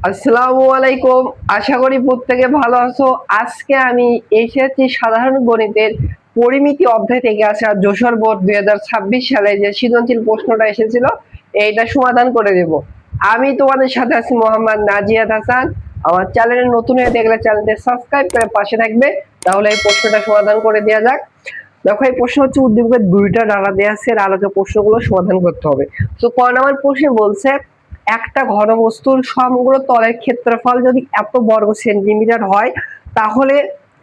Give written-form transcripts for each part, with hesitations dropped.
আসসালামু আলাইকুম। আশা করি প্রত্যেকে ভালো আছো। আজকে আমি এসেছি সাধারণ গণিতের পরিমিতি অধ্যায় থেকে আসা যশোর বোর্ড 2026 সালে যে সৃজনশীল প্রশ্নটা এসেছিল এইটা সমাধান করে দেব। আমি তোমাদের সাথে আছি মোহাম্মদ নাজিয়াত হাসান। আমার চ্যানেলে নতুন হয়ে দেখলে চ্যানেলটি সাবস্ক্রাইব করে পাশে থাকবে, তাহলে এই প্রশ্নটা সমাধান করে দেওয়া যাক। দেখো, এই প্রশ্ন হচ্ছে উদ্দীপকের দুইটা ডানা দেওয়া আছে, এর আলোকে প্রশ্নগুলো সমাধান করতে হবে। তো ক নম্বর প্রশ্নে বলছে একটা ঘনবস্তুর সমগ্র তলের ক্ষেত্রফল যদি এত বর্গ সেন্টিমিটার হয় তাহলে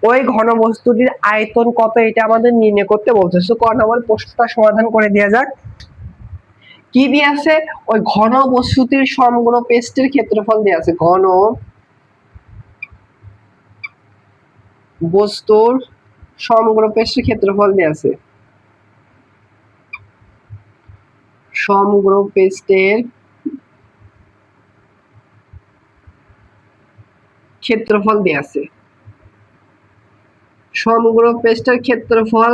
ওই ঘনবস্তুটির আয়তন কত, এটা আমাদের নির্ণয় করতে বলছে। তো ক নম্বর প্রশ্নটা সমাধান করে দেওয়া যাক। কি দিয়ে আছে? ওই ঘন বস্তুটির সমগ্র পৃষ্ঠের ক্ষেত্রফল দিয়ে আছে। ঘন বস্তুর সমগ্র পৃষ্ঠের ক্ষেত্রফল দিয়ে আছে। সমগ্র পৃষ্ঠের ক্ষেত্রফল দিয়ে আছে। সমগ্র পৃষ্ঠের ক্ষেত্রফল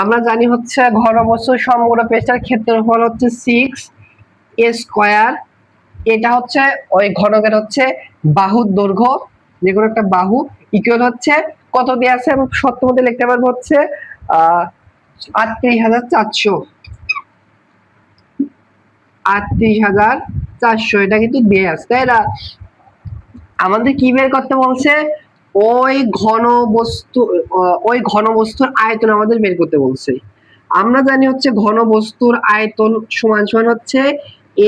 আমরা জানি হচ্ছে ঘনবস্তুর সমগ্র পৃষ্ঠের ক্ষেত্রফল হচ্ছে 6 স্কয়ার। এটা হচ্ছে ওই ঘনকের হচ্ছে বাহুর দৈর্ঘ্য, যে কোনো একটা বাহু ইকুয়াল হচ্ছে কত দিয়ে আছে, আমি সত্য মধ্যে লিখতে পারবো হচ্ছে 38,400। 38,400 এটা কিন্তু দিয়ে আছে, তাই না? আমাদের কি বের করতে বলছে? ওই ঘনবস্তুর আয়তন আমাদের বের করতে বলছে। আমরা জানি হচ্ছে ঘনবস্তুর আয়তন সমান সমান হচ্ছে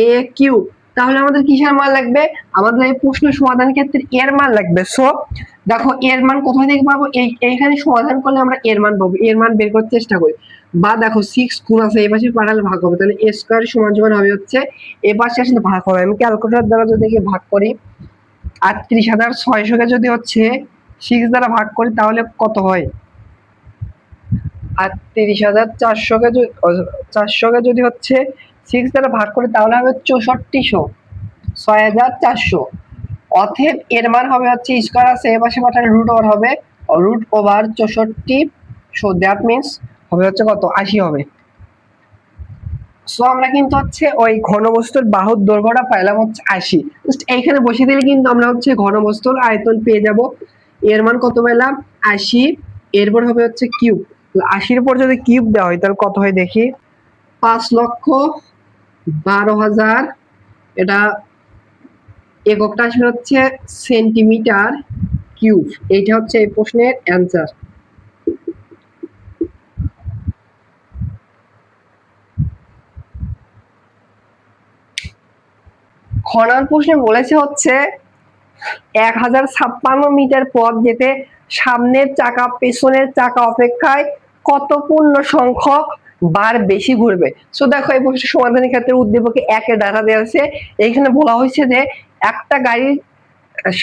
a কিউব। তাহলে আমাদের কিসের মান লাগবে? আমাদের এই প্রশ্ন সমাধানের ক্ষেত্রে এর মান লাগবে। সো দেখো, এর মান কোথায় থেকে পাবো? এইখানে সমাধান করলে আমরা এর মান পাবো। এর মান বের করার চেষ্টা করি। বা দেখো 6 গুণ আছে, এই পাশে পাঠালে ভাগ হবে, তাহলে a স্কয়ার সমান সমান হবে হচ্ছে এই পাশে আসলে ভাগ হবে। আমি ক্যালকুলেটর দ্বারা যদি ভাগ করি 38,600 কে যদি হচ্ছে 6 দ্বারা ভাগ করি তাহলে কত হয়? 38,400 কে 400 কে যদি হচ্ছে 6 দ্বারা ভাগ করি তাহলে হবে 6400, 6400। অতএব এর মান হবে হচ্ছে স্কয়ার আছে এই পাশে পাঠালে রুট ওভার হবে, root over 64। So that means হবে হচ্ছে কত? 80 হবে। সো আমরা কিন্তু হচ্ছে ওই ঘনবস্তুর বাহুর দৈর্ঘ্যটা পাইলাম হচ্ছে 80। জাস্ট এইখানে বসিয়ে দিলে কিন্তু আমরা হচ্ছে ঘনবস্তুর আয়তন পেয়ে যাব। এর মান কত পেলাম? 80। এরপর হবে হচ্ছে কিউব। 80-র উপর যদি কিউব দেওয়া হয় তাহলে কত হয় দেখি? 5,12,000। এটা এককটা আসবে হচ্ছে সেন্টিমিটার কিউব। এইটা হচ্ছে এই প্রশ্নের অ্যান্সার। খনার প্রশ্নে বলেছে হচ্ছে 1056 মিটার পথ যেতে সামনের চাকা পেছনের চাকা অপেক্ষায় কত পূর্ণ সংখ্যক বার বেশি ঘুরবে। সো দেখো, এই প্রশ্নের সমাধানের ক্ষেত্রে উদ্দীপকে একের ডাটা দেওয়া আছে। এইখানে বলা হয়েছে যে একটা গাড়ির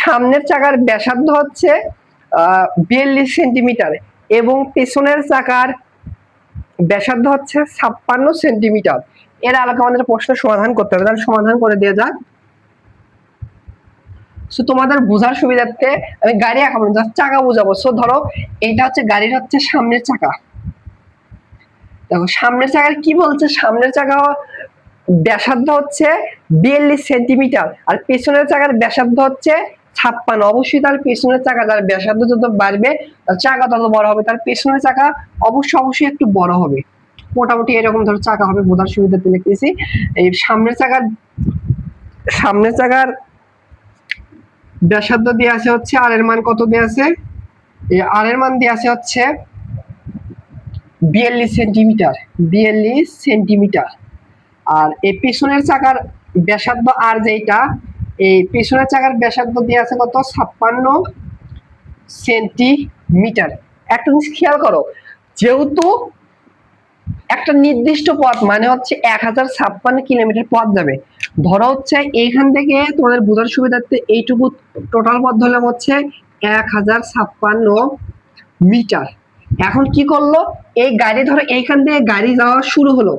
সামনের চাকার ব্যাসার্ধ হচ্ছে 42 সেন্টিমিটার এবং পেছনের চাকার ব্যাসার্ধ হচ্ছে 56 সেন্টিমিটার। এর আলোকে আমাদের প্রশ্ন সমাধান করতে হবে। তাহলে সমাধান করে দিয়ে যাক। সো তোমাদের বোঝার সুবিধার্থে আমি গাড়ি আঁকাবো না, জাস্ট চাকা বোঝাবো। সো ধরো এইটা হচ্ছে গাড়ির হচ্ছে সামনের চাকা। দেখো সামনের চাকার কি বলছে? সামনের চাকা ব্যাসার্ধ হচ্ছে 42 সেন্টিমিটার আর পেছনের চাকার ব্যাসার্ধ হচ্ছে 56। অবশ্যই তার পেছনের চাকা তার ব্যাসার্ধ যত বাড়বে তার চাকা তত বড় হবে। তার পেছনের চাকা অবশ্যই একটু বড় হবে, মোটামুটি এরকম ধরো চাকা হবে। বোঝার সুবিধার্থে লিখতেছি। এই সামনের চাকার ব্যাসার্ধ দিয়ে আছে হচ্ছে আর এর মান কত দিয়ে আছে? এই আর এর মান দিয়ে আছে হচ্ছে 42 সেন্টিমিটার। 42 সেন্টিমিটার। আর এই পেছনের চাকার ব্যাসার্ধ আর যেটা, এই পেছনের চাকার ব্যাসার্ধ দিয়ে আছে কত? 56 সেন্টিমিটার। একটা জিনিস খেয়াল করো, যেহেতু একটা নির্দিষ্ট পথ মানে হচ্ছে 1056 কিলোমিটার পথ যাবে, ধরো হচ্ছে এইখান থেকে তোমাদের বোঝার সুবিধার্থে এইটুকু টোটাল পথ ধরলাম হচ্ছে 1056 মিটার। এখন কি করলো? এই গাড়ি ধরো এইখান থেকে গাড়ি যাওয়া শুরু হলো,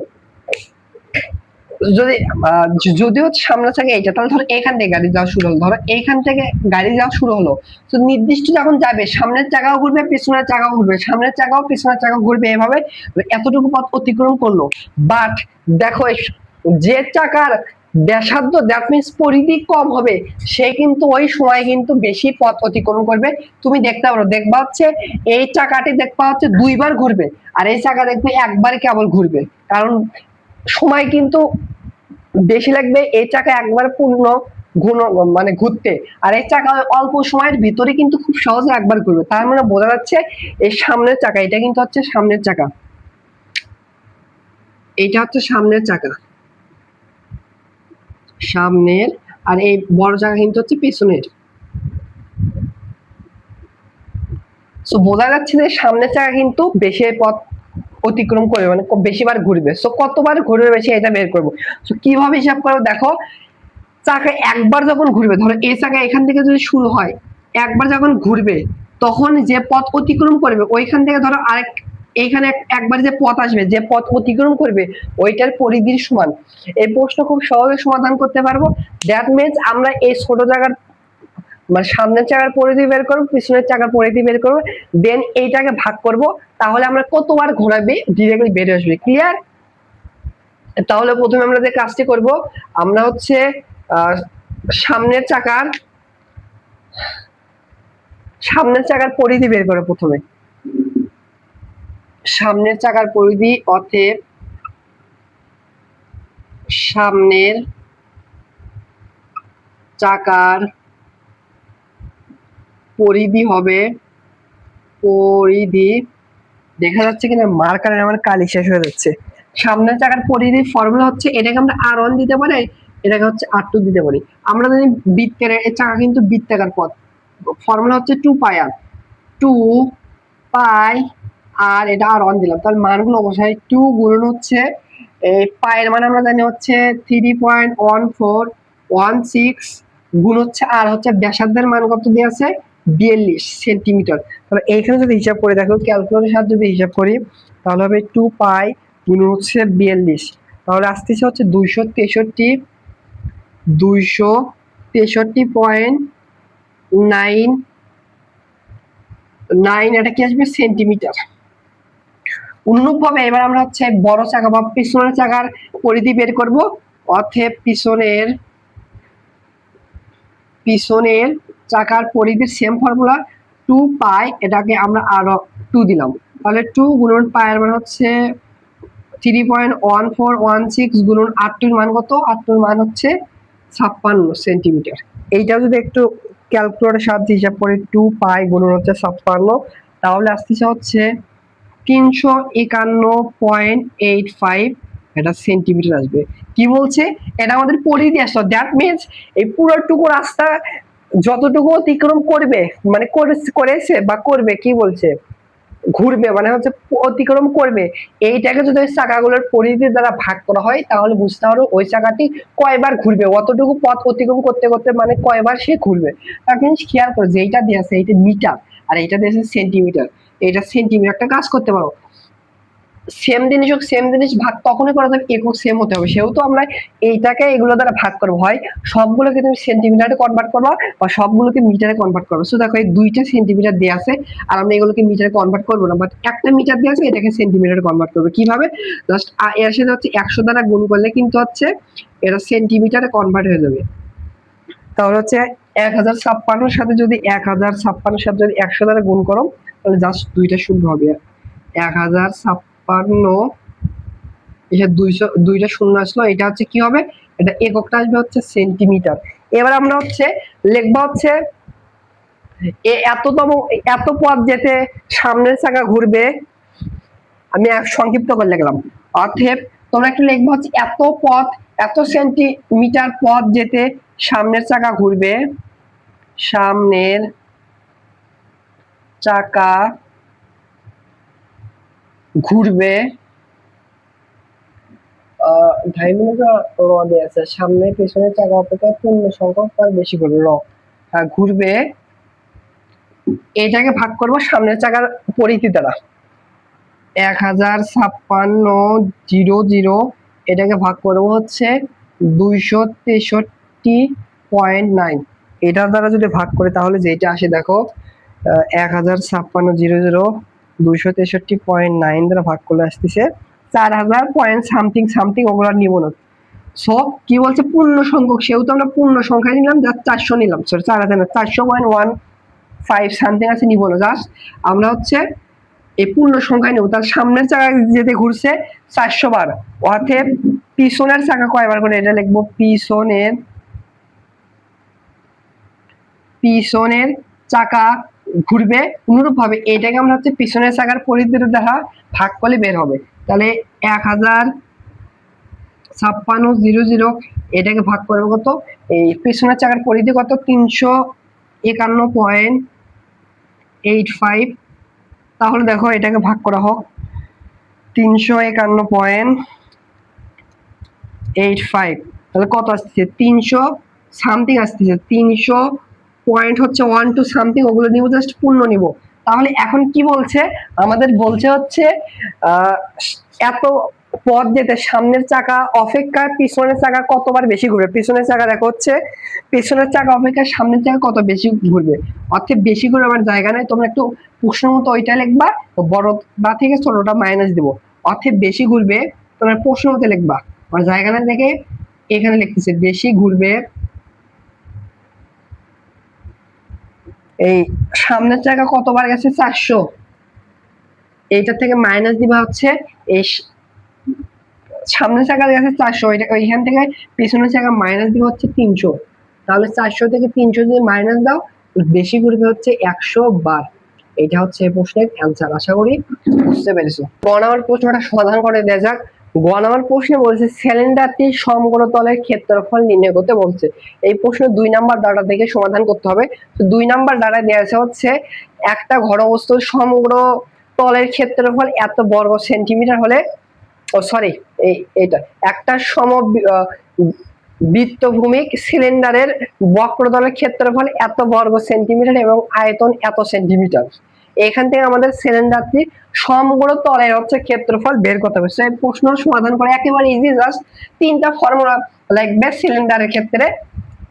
যদি হচ্ছে সামনে থাকে এইটা, তাহলে ধরো এইখান থেকে গাড়ি যাওয়া শুরু হলো। ধরো এইখান থেকে গাড়ি যাওয়া শুরু হলো, তো নির্দিষ্ট যখন যাবে সামনের চাকাও ঘুরবে পেছনের চাকাও ঘুরবে, সামনের চাকাও পেছনের চাকাও ঘুরবে, এভাবে এতটুকু পথ অতিক্রম করলো। বাট দেখো, যে চাকার ব্যাসার্ধ দ্যাট মিন্স পরিধি কম হবে, সে কিন্তু ওই সময় কিন্তু বেশি পথ অতিক্রম করবে। তুমি দেখতে পারো, দেখবা হচ্ছে এই চাকাটি দেখবা হচ্ছে দুইবার ঘুরবে, আর এই চাকা দেখবে একবার কেবল ঘুরবে, কারণ সময় কিন্তু বেশি লাগবে এই চাকা একবার পূর্ণ ঘুর মানে ঘুরতে, আর এই চাকা অল্প সময়ের ভিতরে কিন্তু খুব সহজে একবার ঘুরবে। তার মানে বোঝা যাচ্ছে এই সামনের চাকা, এটা কিন্তু হচ্ছে সামনের চাকা, এটা হচ্ছে সামনের চাকা, সামনের, আর এই বড় চাকা কিন্তু হচ্ছে পেছনের। সো বোঝা যাচ্ছে যে সামনের চাকা কিন্তু বেশি পথ অতিক্রম করবে, মানে বেশিবার ঘুরবে। সো কতবার ঘুরবে বেশি এটা বের করবো। সো কিভাবে হিসাব করবো দেখো, চাকা একবার যখন ঘুরবে, ধরো এই চাকা এখান থেকে যদি শুরু হয়, একবার যখন ঘুরবে তখন যে পথ অতিক্রম করবে ওইখান থেকে ধরো আরেক এইখানে একবার যে পথ আসবে, যে পথ অতিক্রম করবে ওইটার পরিধির সমান। এই প্রশ্ন খুব সহজে সমাধান করতে পারবো। দ্যাট মিনস আমরা এই ছোট জায়গার মানে সামনের চাকার পরিধি বের করবো, পিছনের চাকার পরিধি বের করবো, দেন এইটাকে ভাগ করব, তাহলে আমরা কতবার ঘোরাবে ডিরেক্টলি বের আসবে। ক্লিয়ার? তাহলে প্রথমে আমরা যে কাজটি করব, আমরা হচ্ছে সামনের চাকার পরিধি বের করব। প্রথমে সামনের চাকার পরিধি, অতএব সামনের চাকার পরিধি হবে, পরিধি দেখা যাচ্ছে কিনা মার্কারে আমার কালি শেষ হয়ে যাচ্ছে। সামনের চাকার পরিধির ফর্মুলা হচ্ছে, এটাকে আমরা R1 দিতে পারি, এটাকে হচ্ছে R2 দিতে পারি। আমরা জানি বৃত্তের এই চাকা কিন্তু বৃত্তাকার পথ, ফর্মুলা হচ্ছে 2 পাই আর, 2 পাই আর এটা R1 দিলাম, তাহলে মানগুলো অবশ্যই 2 গুণন হচ্ছে এই পায়ের মান আমরা জানি হচ্ছে 3.1416 গুণ হচ্ছে আর হচ্ছে ব্যাসার্ধের মান কত দিয়ে আছে 42 সেন্টিমিটার। তাহলে এইখানে যদি হিসাব করে দেখো, ক্যালকুলেটরের সাহায্যে যদি হিসাব করি তাহলে হবে 2 পাই গুণ হচ্ছে 42, তাহলে আসতেছে হচ্ছে 263.99, এটা কি আসবে সেন্টিমিটার। অনুরূপভাবে এবার আমরা হচ্ছে বড় চাকা বা পিছনের চাকার পরিধি বের করব, অতএব পিছনের চাকার পরিধির সেম ফর্মুলা 2 পাই, এটাকে আমরা আরো 2 দিলাম, তাহলে 2 গুণন পায়ের মান হচ্ছে 3.1416 গুণন R2 মান কত, R2 মান হচ্ছে 56 সেন্টিমিটার। এইটাও যদি একটু ক্যালকুলেটরের সাহায্যে হিসাব করি, 2 পাই গুণন হচ্ছে 56, তাহলে আসতেছে হচ্ছে 351.85, এটা সেন্টিমিটার আসবে। কি বলছে, এটা আমাদের পরিধি আসলো। দ্যাট মিনস এই পুরোটুকু রাস্তা যতটুকু অতিক্রম করবে, মানে করেছে বা করবে, কি বলছে ঘুরবে, মানে হচ্ছে অতিক্রম করবে, এইটাকে যদি ওই চাকাগুলোর পরিধি দ্বারা ভাগ করা হয় তাহলে বুঝতে পারো ওই চাকাটি কয়বার ঘুরবে, অতটুকু পথ অতিক্রম করতে করতে মানে কয়বার সে ঘুরবে। তার কিন্তু খেয়াল করো যে এইটা দিয়ে আছে এইটা মিটার আর এইটা দিয়েছে সেন্টিমিটার, এটা সেন্টিমিটার। একটা কাজ করতে পারো, সেম জিনিস হোক সেম জিনিস ভাগ তখনই করা যাবে একক সেম হতে হবে, সেহেতু আমরা এইটাকে এগুলো দ্বারা ভাগ করবো, হয় সবগুলোকে তুমি সেন্টিমিটারে কনভার্ট করবা বা সবগুলোকে মিটারে কনভার্ট করবো। সো দেখো এই 2টা সেন্টিমিটার দেওয়া আছে আর আমরা এগুলোকে মিটারে কনভার্ট করবো না, বাট একটা মিটার দেওয়া আছে এটাকে সেন্টিমিটারে কনভার্ট করবো। কিভাবে, জাস্ট এর সাথে হচ্ছে 100 দ্বারা গুণ করলে কিন্তু হচ্ছে এটা সেন্টিমিটারে কনভার্ট হয়ে যাবে। তাহলে হচ্ছে 1056 সাথে যদি 1056 সাথে যদি 100 দ্বারা গুণ করো তাহলে জাস্ট 2টা শূন্য হবে, 1056 এটা 200 শূন্য আসলো, এটা হচ্ছে কি হবে, এটা এককটা আসবে হচ্ছে সেন্টিমিটার। এবার আমরা হচ্ছে লিখবো হচ্ছে এত পথ যেতে সামনের চাকা ঘুরবে, আমি সংক্ষিপ্ত করে লিখলাম। অতএব তোমরা একটু লিখবো হচ্ছে এত সেন্টিমিটার পথ যেতে সামনের চাকা ঘুরবে, সামনের চাকা ঘুরবে আছে সামনে পেছনের চাকা অপেক্ষা পূর্ণ সংখ্যক বেশি করে ঘুরবে, এটাকে ভাগ করব সামনের চাকার পরিধি দ্বারা 1056.00, এটাকে ভাগ করব হচ্ছে 263.9, এটার দ্বারা যদি ভাগ করে তাহলে যেটা আসে দেখো 1056.00 263.9 দ্বারা ভাগ করলে আসতেছে 4000 পয়েন্ট সামথিং সামথিং, ওগুলো নিব না। সো কি বলছে পূর্ণ সংখ্যক, সেহেতু আমরা পূর্ণ সংখ্যা নিলাম, জাস্ট 400 নিলাম, সরি 4 আছে না, 400.15 সামথিং আছে নিব না, জাস্ট আমরা হচ্ছে এই পূর্ণ সংখ্যায় নেব। তার সামনের চাকা যেতে ঘুরছে 400 বার, অতএব পিছনের চাকা কয়বার করে, এটা লিখবো পিছনের চাকা ঘুরবে অনুরূপ ভাবে, এটাকে আমরা হচ্ছে পিছনের চাকার পরিধি দ্বারা ভাগ করলে বের হবে। তাহলে 1056,000 এটাকে ভাগ করবে কত, এই পিছনের চাকার পরিধি কত 351.85, তাহলে দেখো এটাকে ভাগ করা হোক 351.85, তাহলে কত আসছে 300 সামথিং আসতেছে, 300 পয়েন্ট হচ্ছে 12 সামথিং, ওগুলো নিব, জাস্ট পূর্ণ নিব। তাহলে এখন কি বলছে আমাদের, বলছে হচ্ছে এত পথ যেতে সামনের চাকা অপেক্ষা পিছনের চাকা কতবার বেশি ঘুরবে। পিছনের চাকা দেখো হচ্ছে পিছনের চাকা অপেক্ষা সামনের চাকা কত বেশি ঘুরবে, অর্থাৎ বেশি ঘুরে আমার জায়গা নাই, তোমরা একটু প্রশ্ন মতো ওইটা লিখবা, বড়টা থেকে ছোটটা মাইনাস দিব, অর্থাৎ বেশি ঘুরবে তোমরা প্রশ্ন মতো লিখবা, আমার জায়গা না দেখে এখানে লিখতেছে বেশি ঘুরবে এই সামনের চাকা কতবার গেছে 400, এইটা থেকে মাইনাস দিবা হচ্ছে এই সামনের চাকা গেছে 400, ওইখান থেকে পিছনের চাকা মাইনাস দিবা হচ্ছে 300, তাহলে 400 থেকে 300 যদি মাইনাস দাও বেশি ঘুরবে হচ্ছে 100 বার। এটা হচ্ছে এই প্রশ্নের অ্যান্সার, আশা করি বুঝতে পেরেছো। গ নাম্বার প্রশ্নটা সমাধান করে দেওয়া যাক। গ নাম্বার প্রশ্নে বলছে সিলিন্ডারটি সমগ্রতলের ক্ষেত্রফল নির্ণয় করতে বলছে। এই প্রশ্ন 2 নাম্বার ডাটা থেকে সমাধান করতে হবে। তো 2 নাম্বার ডাটা দেওয়া আছে হচ্ছে একটা ঘনবস্তুর সমগ্র তলের ক্ষেত্রফল এত বর্গ সেন্টিমিটার হলে, ও সরি এইটা একটা বৃত্তভূমিক সিলিন্ডারের বক্রতলের ক্ষেত্রফল এত বর্গ সেন্টিমিটার এবং আয়তন এত সেন্টিমিটার। এখান থেকে আমাদের সিলিন্ডারটি সমগ্র তলের হচ্ছে ক্ষেত্রফল বের করতে হবে। সেই প্রশ্ন সমাধান করে একেবারে ইজি, জাস্ট 3টা ফর্মুলা লাগবে সিলিন্ডারের ক্ষেত্রে,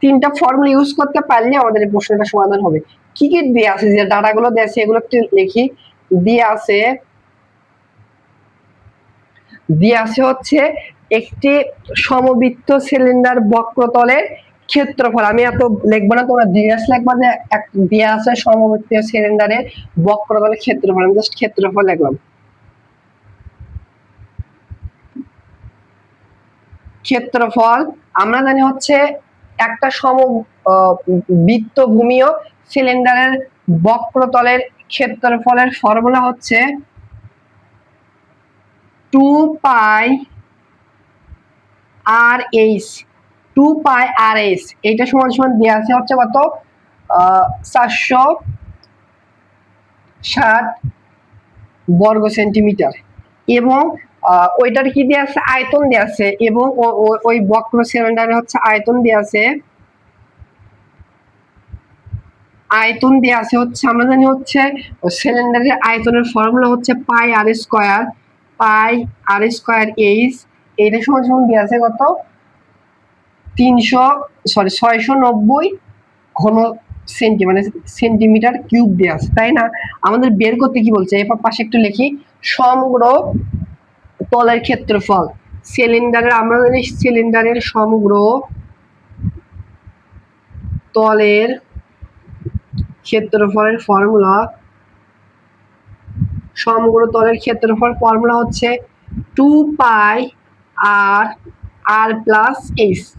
3টা ফর্মুলা ইউজ করতে পারলে আমাদের এই প্রশ্নটা সমাধান হবে। কি কি দিয়ে আছে, যে ডাটাগুলো দেওয়া আছে এগুলো একটু লিখি। দিয়ে আছে হচ্ছে একটি সমবৃত্ত সিলিন্ডার বক্রতলের ক্ষেত্রফল, আমি এত লিখবো না, তোমরা জিজ্ঞাসা লিখবা যে দিয়ে আছে সমবৃত্ত সিলিন্ডারের বক্রতলের ক্ষেত্রফল, আমি জাস্ট ক্ষেত্রফল লিখলাম। ক্ষেত্রফল আমরা জানি হচ্ছে একটা বৃত্তভূমীয় সিলিন্ডারের বক্রতলের ক্ষেত্রফলের ফর্মুলা হচ্ছে 2π RH, 2π RH, এইটা সমান সমান দেওয়া আছে হচ্ছে কত 460 বর্গ সেন্টিমিটার, এবং ওইটার কি দেওয়া আছে আয়তন দেওয়া আছে, এবং ওই বক্র সিলিন্ডারে হচ্ছে আয়তন দেওয়া আছে হচ্ছে আমরা জানি হচ্ছে সিলিন্ডারের আয়তনের ফর্মুলা হচ্ছে πr²H, এইটা সমান সমান দেওয়া আছে কত 690 ঘন মানে সেন্টিমিটার কিউব দেওয়া আছে, তাই না? আমাদের বের করতে কি বলছে, এর পাশে একটু লিখি, সমগ্র তলের ক্ষেত্রফল সিলিন্ডারের, আমরা জানি সিলিন্ডারের সমগ্র তলের ক্ষেত্রফলের ফর্মুলা, সমগ্র তলের ক্ষেত্রফল ফর্মুলা হচ্ছে 2πr+H,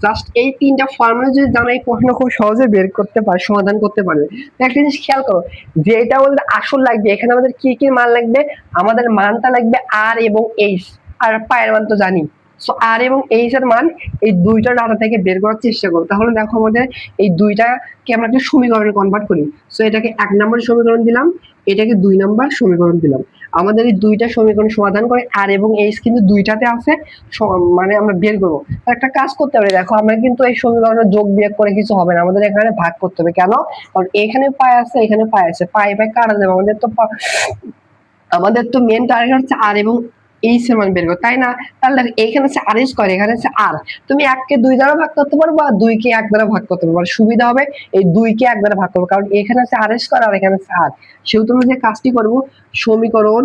জাস্ট এই 3টা ফর্মুলা যদি জানো এই প্রশ্ন খুব সহজে বের করতে পারবে, সমাধান করতে পারবে। একটা জিনিস খেয়াল করো, যে এটা আমাদের আসল লাগবে, এখানে আমাদের কি কি মান লাগবে, আমাদের মানটা লাগবে r এবং h, আর পায়ের মান তো জানি। সো r এবং h এর মান এই দুইটা ডাটা থেকে বের করার চেষ্টা করো, তাহলে দেখো আমাদের এই দুইটাকে আমরা একটা সমীকরণে কনভার্ট করি। সো এটাকে 1 নম্বর সমীকরণ দিলাম, এটাকে 2 নম্বর সমীকরণ দিলাম। আমাদের এই দুইটা সমীকরণ সমাধান করে r এবং h কিন্তু দুইটাতে আছে, মানে আমরা বের করবো। একটা কাজ করতে হবে, দেখো আমরা কিন্তু এই সমীকরণে যোগ বিয়োগ করে কিছু হবে না, আমাদের এখানে ভাগ করতে হবে। কেন? কারণ এখানে পাই আছে, এখানে পাই আছে, পাই কাটা যাবে, আমাদের তো মেন টার্গেট হচ্ছে r এবং h এর মান বের করো, তাই না? তাহলে এইখানে হচ্ছে r স্কয়ার, এখানে হচ্ছে r, তুমি 1 কে 2 দ্বারা ভাগ করতে পারো বা 2 কে 1 দ্বারা ভাগ করতে পারো, সুবিধা হবে এই 2 কে 1 দ্বারা ভাগ করবো, কারণ এখানে হচ্ছে r স্কয়ার আর এখানে হচ্ছে r। সেহেতু তুমি যে কাজটি করবো, সমীকরণ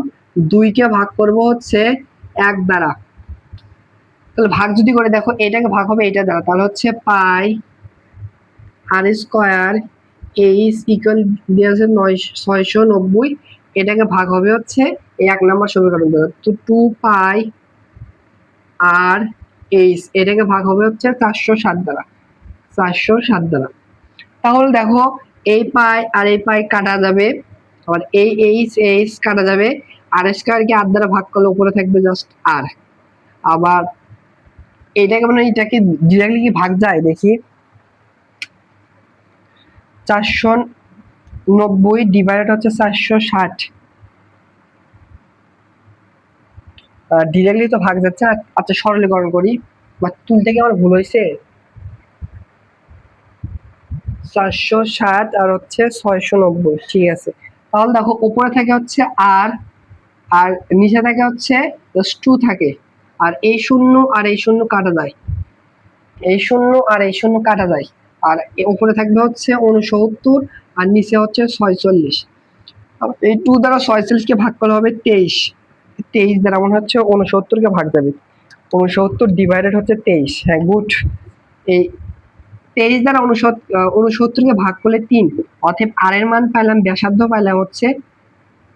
2 কে ভাগ করবো হচ্ছে 1 দ্বারা, তাহলে ভাগ যদি করে দেখো, এটাকে ভাগ হবে এটা দ্বারা, তাহলে হচ্ছে পাই আর স্কোয়ার এইচ ইকুয়াল দেওয়া আছে 690, এটাকে ভাগ হবে হচ্ছে এই 1 নম্বর সমীকরণ দ্বারা। তো 2 পাই আর এইচ এটাকে ভাগ হবে হচ্ছে 407 দ্বারা, 407 দ্বারা। তাহলে দেখো এই পাই আর এই পাই কাটা যাবে, আবার এই এইচ এইচ কাটা যাবে, আর স্কয়ারকে আর দ্বারা ভাগ করলে উপরে থাকবে জাস্ট আর। আবার এটাকে মানে এটাকে ডিরেক্টলি কি ভাগ যায় দেখি, 490 ডিভাইডেড হচ্ছে 460, ডিরেক্টলি তো ভাগ যাচ্ছে না। আচ্ছা সরলীকরণ করি, বা তুলতে কি আমার ভুল হয়েছে, 460 আর হচ্ছে 690, ঠিক আছে। তাহলে দেখো উপরে থাকে হচ্ছে আর, আর নিচে থাকে হচ্ছে 2 থাকে, আর এই শূন্য আর এই শূন্য কাটা যায়, এই শূন্য আর এই শূন্য কাটা যায়, আর উপরে থাকবে হচ্ছে 69 আর নিচে হচ্ছে 46। এই 2 দ্বারা 46 কে ভাগ করলে হবে 23, 23 দ্বারা মনে হচ্ছে 69 কে ভাগ যাবে, 69 ডিভাইডেড হচ্ছে 23। হ্যাঁ গুড। এই 23 দ্বারা 69 কে ভাগ করলে 3, অতএব আর এর মান পাইলাম, ব্যাসার্ধ পাইলাম হচ্ছে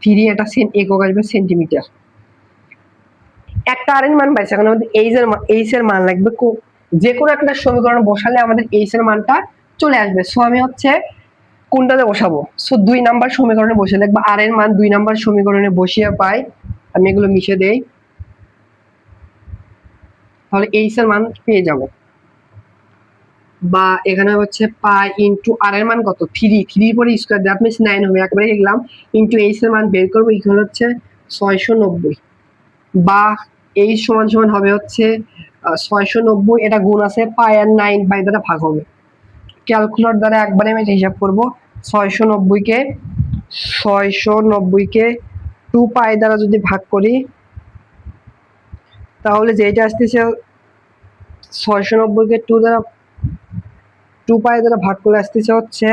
3, এটা একক আসবে সেন্টিমিটার। একটা আর এর মান পাইছে, এখন আমাদের এইচ এর মান লাগবে, যে কোনো একটা সমীকরণ বসালে আমাদের এইচ এর মানটা চলে আসবে। সো আমি হচ্ছে কোনটাতে বসাবো, সো 2 নাম্বার সমীকরণে বসে দেখবো আর এর মান 2 নাম্বার সমীকরণে বসিয়ে পাই, আমি এগুলো মিশে দেই, তাহলে এইচ এর মান পেয়ে যাব। বা এখানে হচ্ছে পাই ইনটু আর এর মান কত 3, 3 পরে স্কয়ার দ্যাট মিন্স 9 হবে, একবারে লিখলাম, ইনটু এইচ এর মান বের করব, এখানে হচ্ছে 690, বা এইচ সমান সমান হবে হচ্ছে 690, এটা গুণ আছে পাই আর 9 বাই দ্বারা ভাগ হবে। ক্যালকুলেটর দ্বারা একবারে আমি হিসাব করব, 690 কে 2 পাই দ্বারা যদি ভাগ করি, তাহলে যেটা আসতেছে 690 কে 2 পাই দ্বারা ভাগ করলে আসতেছে হচ্ছে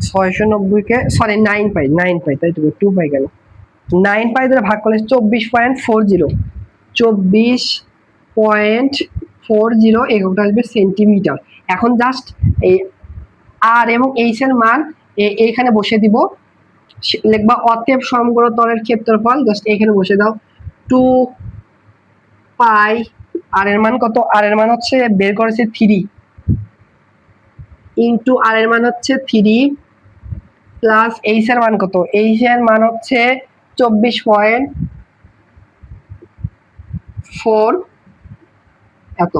690 কে সরি 9 পাই, 9 পাই, তাই তো 2 পাই কেন, 9 পাই দ্বারা ভাগ করলে 24.40, 24.40 এককটা আসবে সেন্টিমিটার। এখন জাস্ট এই আর এবং এইচ এর মান এইখানে বসে দিব, লিখবা অতএব সমগ্র তলের ক্ষেত্রফল, জাস্ট এখানে বসে দাও 2 পাই, আর এর মান কত, আর এর মান হচ্ছে বের করেছে 3, ইনটু আর এর মান হচ্ছে 3 প্লাস এইচ এর মান কত, এইচ এর মান হচ্ছে 24.4, এত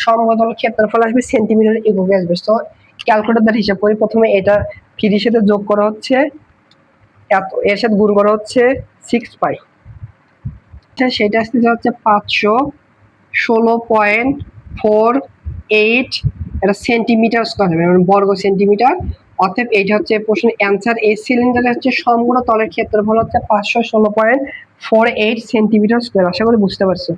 সমতল ক্ষেত্রফল আসবে সেন্টিমিটার এককে আসবে। তো ক্যালকুলেটর দ্বারা হিসাব করি, প্রথমে এটা 3 সাথে যোগ করা হচ্ছে এত, এর সাথে গুণ করা হচ্ছে 6 পাই, সেটা আসতে হচ্ছে 516.48, এটা সেন্টিমিটার স্কয়ার হবে, মানে বর্গ সেন্টিমিটার। অতএব এইটা হচ্ছে প্রশ্নের অ্যান্সার। এই সিলিন্ডারের হচ্ছে সমগ্র তলের ক্ষেত্রফল হচ্ছে 516.48 সেন্টিমিটার স্কয়ার। আশা করি বুঝতে পারছো।